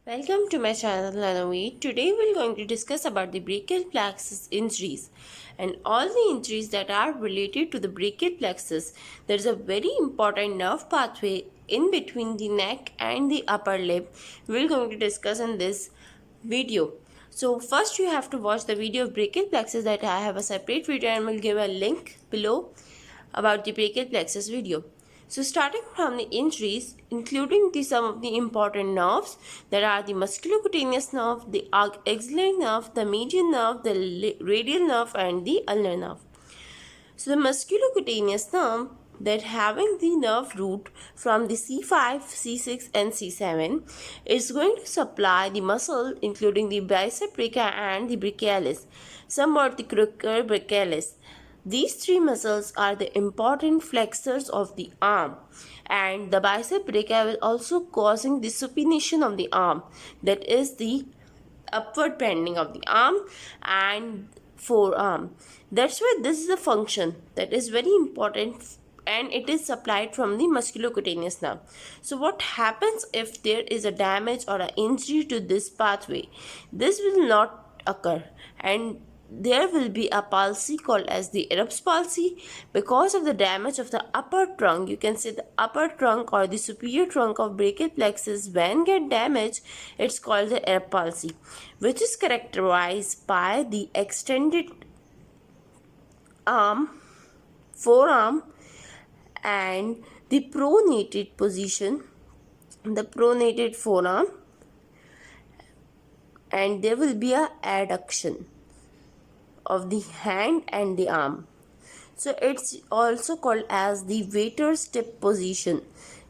Welcome to my channel Lanavi. Today we're going to discuss about the brachial plexus injuries and all the injuries that are related to the brachial plexus. There is a very important nerve pathway in between the neck and the upper lip. We're going to discuss in this video. So first you have to watch the video of brachial plexus that I have a separate video and will give a link below about the brachial plexus video. So starting from the injuries, including some of the important nerves, there are the musculocutaneous nerve, the axillary nerve, the median nerve, the radial nerve and the ulnar nerve. So the musculocutaneous nerve that having the nerve root from the C5, C6 and C7 is going to supply the muscle including the bicep brachii and the brachialis, somewhat the cricur brachialis. These three muscles are the important flexors of the arm, and the bicep brachii will also causing the supination of the arm, that is the upward bending of the arm and forearm. That's why this is a function that is very important and it is supplied from the musculocutaneous nerve. So what happens if there is a damage or an injury to this pathway? This will not occur and there will be a palsy called as the Erb's palsy because of the damage of the upper trunk. You can say the upper trunk or the superior trunk of brachial plexus when get damaged, it's called the Erb palsy, which is characterized by the extended arm, forearm and the pronated position, the pronated forearm, and there will be a adduction of the hand and the arm. So it's also called as the waiter's tip position.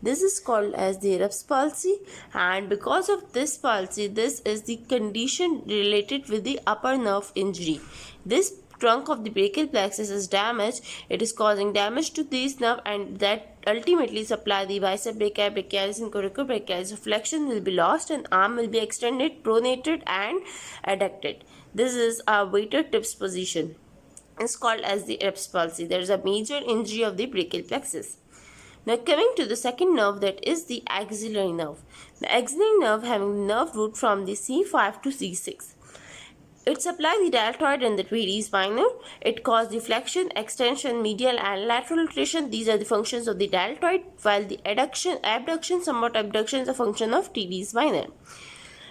This is called as the Erb's palsy, and because of this palsy, this is the condition related with the upper nerve injury. This trunk of the brachial plexus is damaged. It is causing damage to this nerve and that ultimately supply the bicep brachii, brachialis and cricur brachialis. So flexion will be lost and arm will be extended, pronated and adducted. This is a waiter tips position. It's called as the Erb's palsy. There is a major injury of the brachial plexus. Now coming to the second nerve, that is the axillary nerve. The axillary nerve having nerve root from the C5 to C6. It supplies the deltoid and the teres minor. It causes the flexion, extension, medial and lateral rotation. These are the functions of the deltoid, while the abduction, somewhat abduction is a function of teres minor.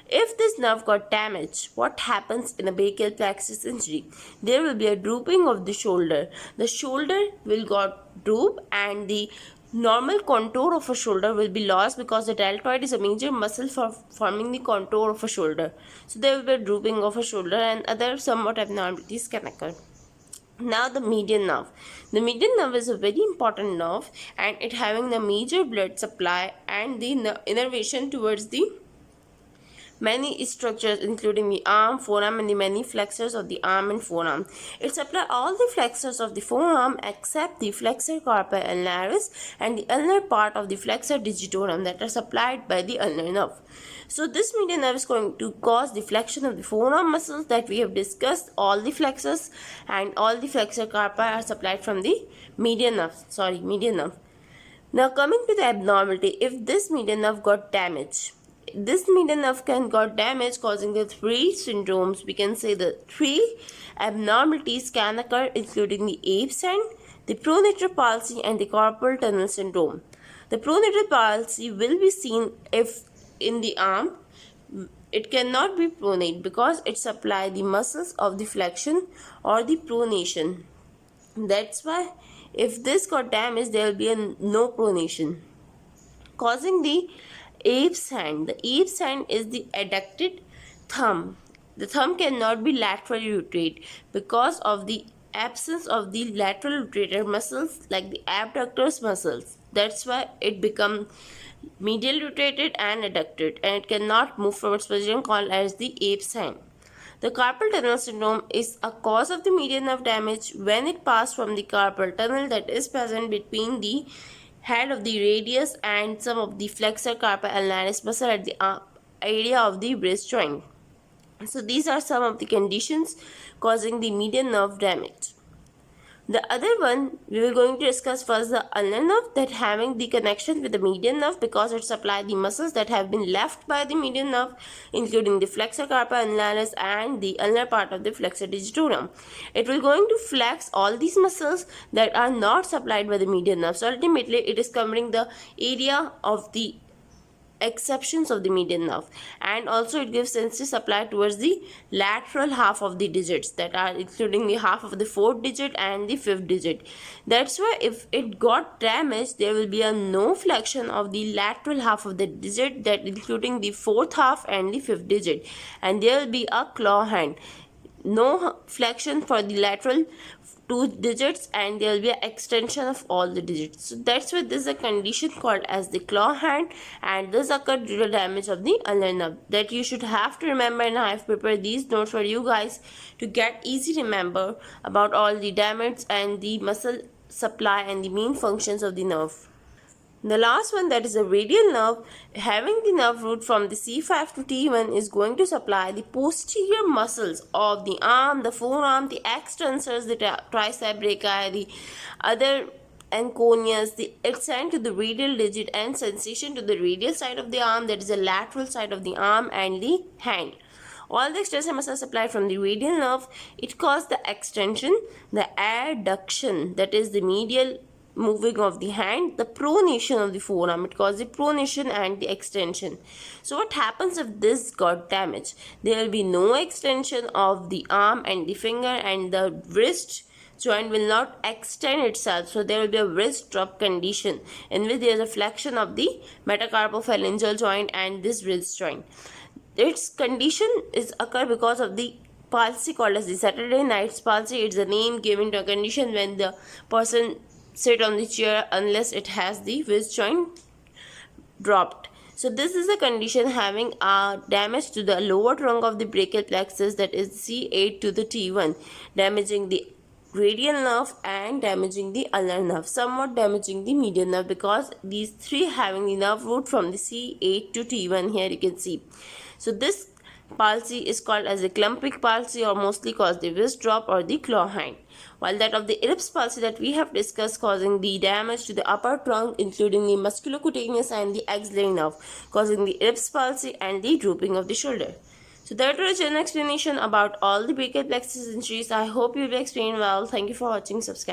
If this nerve got damaged, what happens in a brachial plexus injury? There will be a drooping of the shoulder. The shoulder will got droop and the normal contour of a shoulder will be lost because the deltoid is a major muscle for forming the contour of a shoulder. So there will be a drooping of a shoulder and other somewhat abnormalities can occur. Now the median nerve. The median nerve is a very important nerve and it having the major blood supply and the innervation towards the many structures including the arm, forearm and the many flexors of the arm and forearm. It supplies all the flexors of the forearm except the flexor carpi ulnaris and the ulnar part of the flexor digitorum that are supplied by the ulnar nerve. So this median nerve is going to cause the flexion of the forearm muscles that we have discussed. All the flexors and all the flexor carpi are supplied from the median nerve. Now coming to the abnormality, if this median nerve got damaged, this median nerve can got damage causing the three syndromes. We can say the three abnormalities can occur including the Ab's hand, the pronator palsy and the carpal tunnel syndrome. The pronator palsy will be seen if in the arm it cannot be pronate because it supplies the muscles of the flexion or the pronation. That's why if this got damaged there will be a no pronation causing the Ab's hand. The Ab's hand is the adducted thumb. The thumb cannot be laterally rotated because of the absence of the lateral rotator muscles like the abductors muscles. That's why it becomes medial rotated and adducted and it cannot move from its position called as the Ab's hand. The carpal tunnel syndrome is a cause of the median nerve damage when it passes from the carpal tunnel that is present between the head of the radius and some of the flexor carpi ulnaris muscle at the area of the wrist joint. So these are some of the conditions causing the median nerve damage. The other one we were going to discuss was the ulnar nerve, that having the connection with the median nerve because it supplies the muscles that have been left by the median nerve, including the flexor carpi ulnaris and the ulnar part of the flexor digitorum. It will going to flex all these muscles that are not supplied by the median nerve. So ultimately it is covering the area of the exceptions of the median nerve, and also it gives sensory supply towards the lateral half of the digits, that are including the half of the fourth digit and the fifth digit. That's why if it got damaged, there will be a no flexion of the lateral half of the digit, that including the fourth half and the fifth digit, and there will be a claw hand, no flexion for the lateral two digits, and there will be an extension of all the digits. So that's why this is a condition called as the claw hand, and this occurred due to damage of the ulnar nerve. That you should have to remember, and I have prepared these notes for you guys to get easy remember about all the damage and the muscle supply and the main functions of the nerve. The last one, that is a radial nerve, having the nerve root from the C5 to T1, is going to supply the posterior muscles of the arm, the forearm, the extensors, the tricep brachii, the other anconius, the extend to the radial digit and sensation to the radial side of the arm, that is the lateral side of the arm, and the hand. All the extensor muscles supplied from the radial nerve, it causes the extension, the adduction, that is the medial moving of the hand, the pronation of the forearm, it causes the pronation and the extension. So what happens if this got damaged? There will be no extension of the arm and the finger, and the wrist joint will not extend itself. So there will be a wrist drop condition in which there is a flexion of the metacarpophalangeal joint and this wrist joint. Its condition is occur because of the palsy called as the Saturday night's palsy. It's a name given to a condition when the person sit on the chair unless it has the wrist joint dropped. So this is a condition having a damage to the lower trunk of the brachial plexus, that is C8 to the T1, damaging the radial nerve and damaging the ulnar nerve, somewhat damaging the median nerve, because these three having the nerve root from the C8 to T1 here you can see. So this palsy is called as a clumpic palsy, or mostly cause the wrist drop or the claw hand, while that of the Erb's palsy that we have discussed causing the damage to the upper trunk, including the musculocutaneous and the axillary nerve, causing the Erb's palsy and the drooping of the shoulder. So that was an explanation about all the brachial plexus injuries. I hope you will explain well. Thank you for watching. Subscribe.